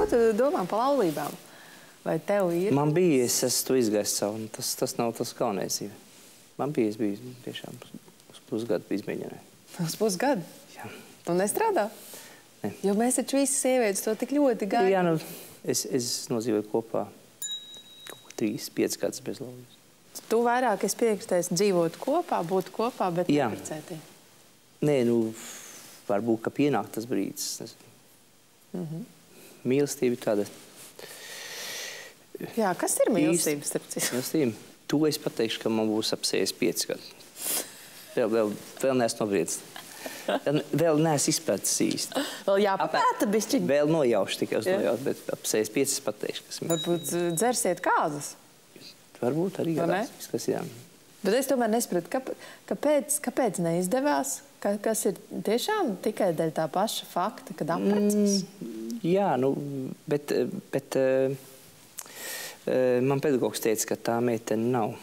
tu domā par laulībām? Vai tev ir? Man bija, es esmu to izgājis savu, tas nav tas galvenais dzīve. Man bija, es biju tiešām uz pusgadu izmēģināju. Uz pusgadu? Jā. Tu nestrādā? Ne. Jo mēs taču visi sievietes to tik ļoti gaidām. Jā, nu, es nodzīvoju kopā kaut ko 3-5 gadus bez laulības. Tu vairāk esi piekritējis dzīvot kopā, būt kopā, bet neprecētī. Nē, nu, varbūt, ka pienāk tas brīdis. Mīlestība ir tāda... Jā, kas ir mīlestība, starp citu? Mīlestība? To es pateikšu, ka man būs ap 65 gadu. Vēl neesmu nobriedis. Vēl neesmu izpētis īsti. Vēl jāpapēta bišķiņ? Vēl nojaušu tikai uz nojaušu, bet ap 65 es pateikšu, kas ir. Varbūt dzersiet kāzas? Varbūt arī gadās, kas jā. Bet es tomēr nesapratu, kāpēc neizdevās? Kas ir tiešām tikai dēļ tā paša fakta, kad apprecas? Jā, nu, bet man pedagogs teica, ka tā meitene nav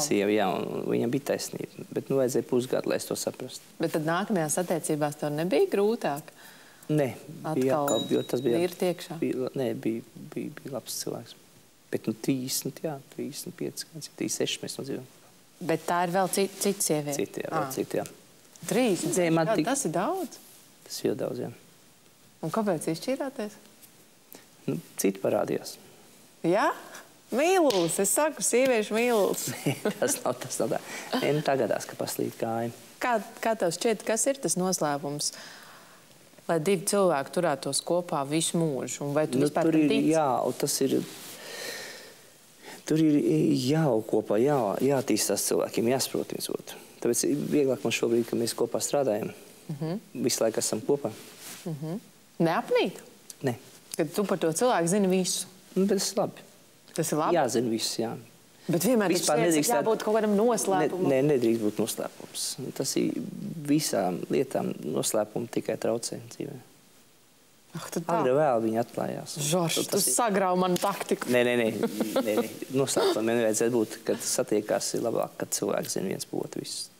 sieva, jā, un viņam bija taisnība. Bet nu vajadzēja pusgadu, lai es to saprastu. Bet tad nākamajās attiecībās tev nebija grūtāk? Nē, bija atkal, jo tas bija... Vīri tiekšā? Nē, bija labs cilvēks. Bet nu 35 gadus, 36 mēs nodzīvojam. Bet tā ir vēl cita sieviete? Cita, jā, vēl cita, jā. 30 gadu, tas ir daudz? Tas ir daudz, jā. Un kāpēc izšķīrāties? Nu, citi parādījās. Jā? Mīlulis, es saku, sieviešu mīlulis. Tas nav tā. Nē, nu tā gadās, ka paslīd kāja. Kā tev šķiet, kas ir tas noslēpums, lai divi cilvēki turētos kopā visu mūžu? Un vai tu vispār tam tici? Jā, tas ir... Tur ir jākopā, jātīstās cilvēkiem, jāsaprot viens otru. Tāpēc ir vieglāk man šobrīd, ka mēs kopā strādājam. Visu laiku esam kopā. Neapnīt? Ne. Kad tu par to cilvēku zini visu? Bet tas ir labi. Tas ir labi? Jāzina viss, jā. Bet vienmēr jābūt kaut kādam noslēpumam? Nē, nedrīkst būt noslēpums. Tas ir visām lietām noslēpumu tikai traucē dzīvē. Agri vēl viņi atklājās. Žorž, tu sagrauj manu taktiku. Nē. Noslēpumiem nevajadzētu būt, kad satiekās ir labāk, kad cilvēki zina viens par otru visus.